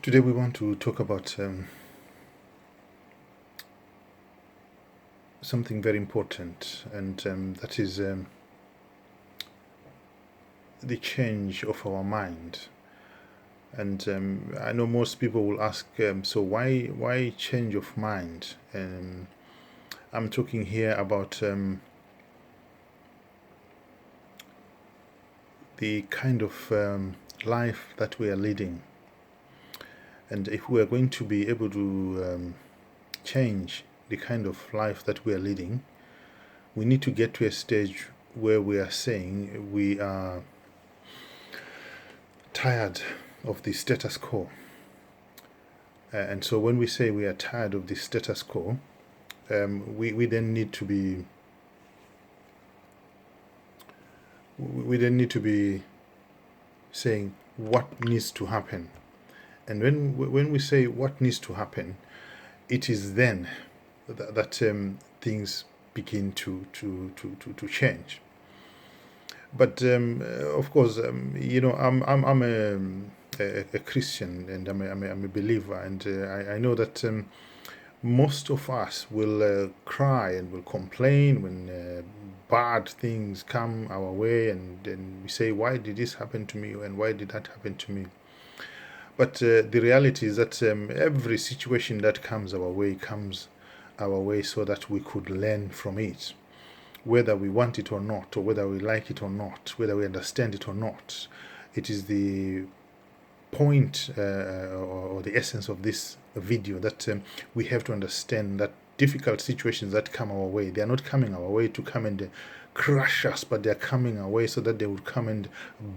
Today we want to talk about something very important, and that is the change of our mind. And I know most people will ask, so why change of mind? I'm talking here about the kind of life that we are leading. And if we are going to be able to change the kind of life that we are leading, we need to get to a stage where we are saying we are tired of the status quo. And so when we say we are tired of the status quo, we then need to be saying what needs to happen. And when we say what needs to happen, it is then that things begin to change. But of course, I'm a Christian, and I'm a believer, and I know that most of us will cry and will complain when bad things come our way, and then we say, why did this happen to me, and why did that happen to me? But the reality is that every situation that comes our way so that we could learn from it, whether we want it or not, or whether we like it or not, whether we understand it or not. It is the point or the essence of this video that we have to understand that difficult situations that come our way, they are not coming our way to come and crush us, but they are coming our way so that they would come and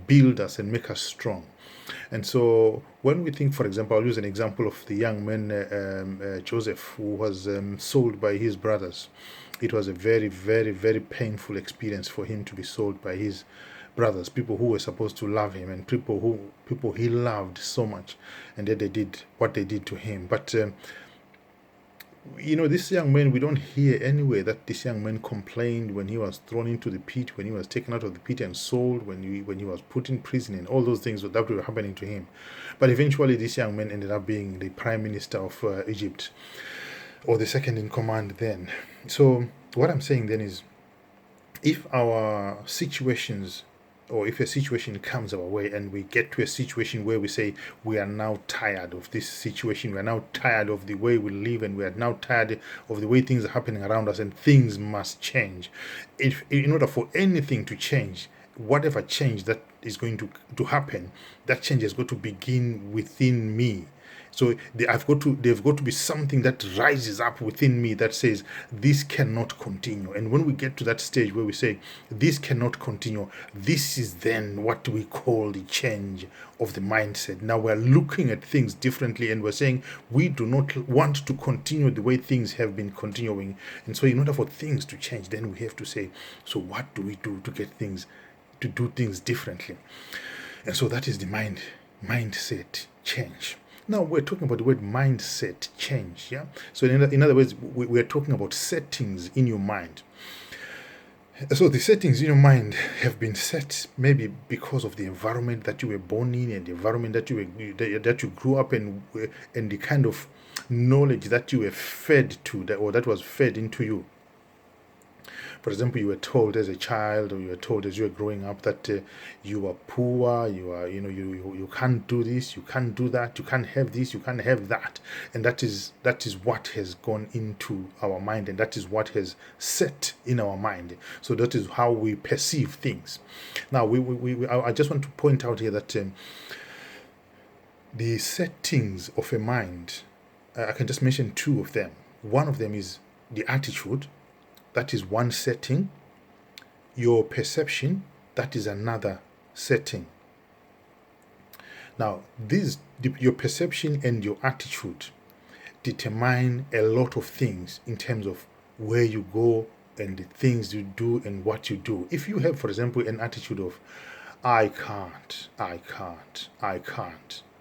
build us and make us strong. And so when we think, for example, I'll use an example of the young man Joseph, who was sold by his brothers. It was a very, very, very painful experience for him to be sold by his brothers, people who were supposed to love him, and people he loved so much, and yet they did what they did to him. But this young man, we don't hear anywhere that this young man complained when he was thrown into the pit, when he was taken out of the pit and sold, when he was put in prison, and all those things that were happening to him. But eventually this young man ended up being the prime minister of Egypt, or the second in command then. So what I'm saying then is, if our situations, or if a situation comes our way and we get to a situation where we say we are now tired of this situation, we are now tired of the way we live, and we are now tired of the way things are happening around us, and things must change. In order for anything to change, whatever change that is going to happen, that change has got to begin within me. So they've got to be something that rises up within me that says this cannot continue. And when we get to that stage where we say this cannot continue, this is then what we call the change of the mindset. Now we're looking at things differently, and we're saying we do not want to continue the way things have been continuing. And so in order for things to change, then we have to say, so what do we do to get things to do things differently? And so that is the mindset change. Now we're talking about the word mindset change, yeah? So in other words, we're talking about settings in your mind. So the settings in your mind have been set maybe because of the environment that you were born in, and the environment that you grew up in, and the kind of knowledge that you were fed to, or that was fed into you. For example, you were told as a child, or you were told as you were growing up, that you are poor, you can't do this, you can't do that, you can't have this, you can't have that, and that is what has gone into our mind, and that is what has set in our mind. So that is how we perceive things. Now, I just want to point out here that the settings of a mind, I can just mention two of them. One of them is the attitude. That is one setting. Your perception, that is another setting. Now, your perception and your attitude determine a lot of things in terms of where you go and the things you do and what you do. If you have, for example, an attitude of I can't,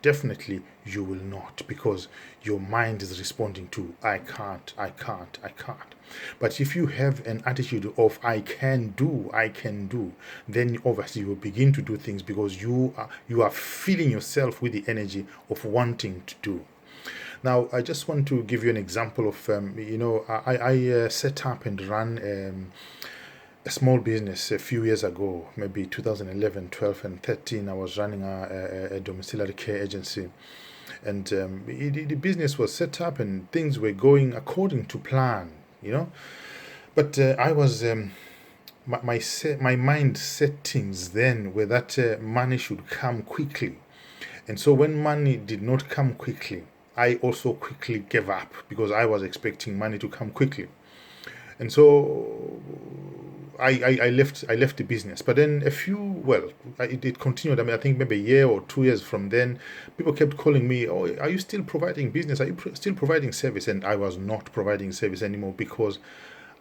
definitely you will not, because your mind is responding to I can't. But if you have an attitude of I can do, then obviously you will begin to do things, because you are filling yourself with the energy of wanting to do. Now, I just want to give you an example of, I set up and run a small business a few years ago, maybe 2011, 12, and 13. I was running a domiciliary care agency, and the business was set up and things were going according to plan, But I was my mind settings then were that money should come quickly, and so when money did not come quickly, I also quickly gave up, because I was expecting money to come quickly. And so I left the business. But then it continued. I mean, I think maybe a year or 2 years from then, people kept calling me, oh, are you still providing business? Are you still providing service? And I was not providing service anymore, because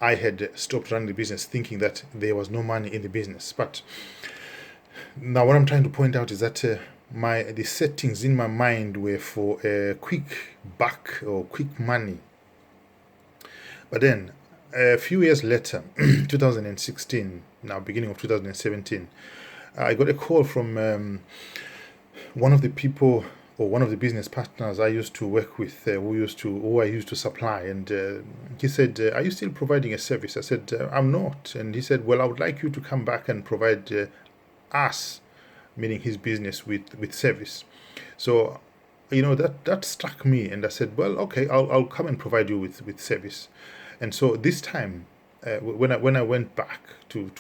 I had stopped running the business, thinking that there was no money in the business. But now what I'm trying to point out is that the settings in my mind were for a quick buck or quick money. But then a few years later, 2016, now beginning of 2017, I got a call from one of the people, or one of the business partners I used to work with, who I used to supply, and he said, "Are you still providing a service?" I said, "I'm not." And he said, "Well, I would like you to come back and provide us," meaning his business, with service. So, that struck me, and I said, "Well, okay, I'll come and provide you with service." And so this time, when I went back to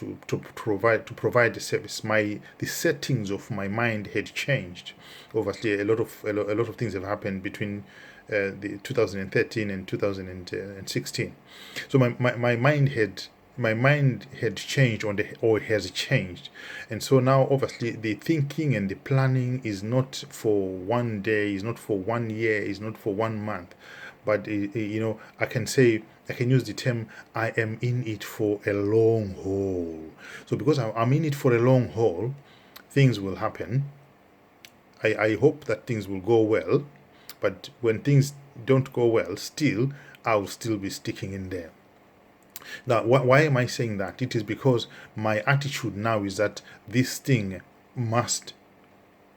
provide the service, the settings of my mind had changed. Obviously, a lot of things have happened between the 2013 and 2016. So my mind had changed, or has changed, and so now obviously the thinking and the planning is not for one day, is not for 1 year, is not for 1 month, but I can use the term, I am in it for a long haul. So because I'm in it for a long haul, things will happen. I hope that things will go well, but when things don't go well, still I'll still be sticking in there. Now, why am I saying that? It is because my attitude now is that this thing must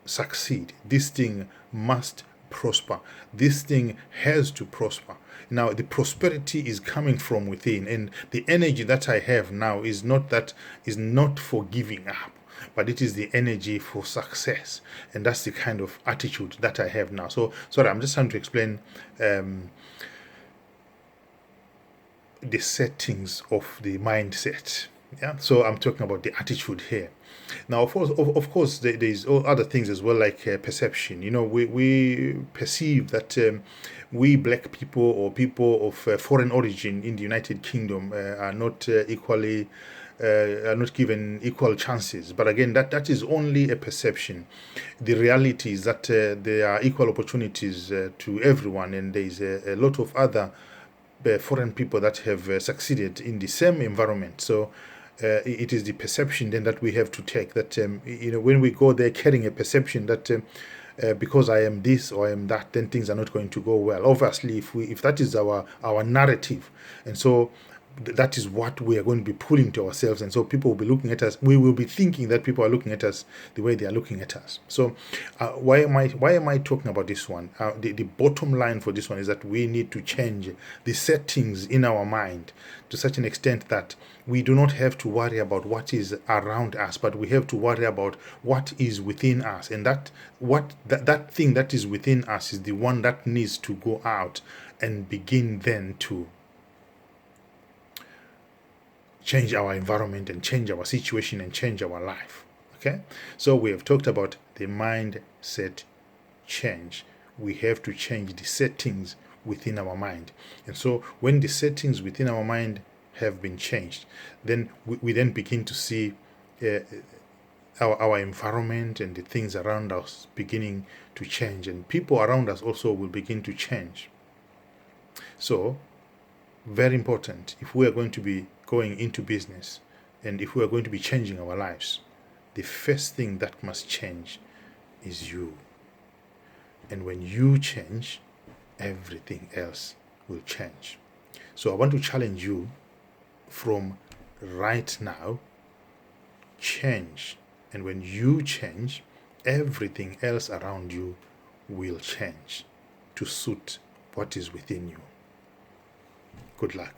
succeed. This thing must prosper. This thing has to prosper. Now, the prosperity is coming from within, and the energy that I have now is not for giving up, but it is the energy for success, and that's the kind of attitude that I have now. So, sorry, I'm just trying to explain the settings of the mindset. Yeah, so I'm talking about the attitude here. Now, of course, there's all other things as well, like perception. We perceive that we black people, or people of foreign origin in the United Kingdom, are not given equal chances. But again, that is only a perception. The reality is that there are equal opportunities to everyone, and there is a lot of other foreign people that have succeeded in the same environment. So it is the perception then that we have to take, that when we go there carrying a perception that because I am this or I am that, then things are not going to go well. Obviously, if that is our narrative, and so that is what we are going to be pulling to ourselves, and so people will be looking at us. We will be thinking that people are looking at us the way they are looking at us. So why am I talking about this one? The bottom line for this one is that we need to change the settings in our mind to such an extent that we do not have to worry about what is around us, but we have to worry about what is within us, and that thing that is within us is the one that needs to go out and begin then to change our environment and change our situation and change our life. Okay, so we have talked about the mindset change. We have to change the settings within our mind, and so when the settings within our mind have been changed, then we then begin to see our environment and the things around us beginning to change, and people around us also will begin to change. So, very important, if we are going to be going into business, and if we are going to be changing our lives, the first thing that must change is you. And when you change, everything else will change. So I want to challenge you from right now, change. And when you change, everything else around you will change to suit what is within you. Good luck.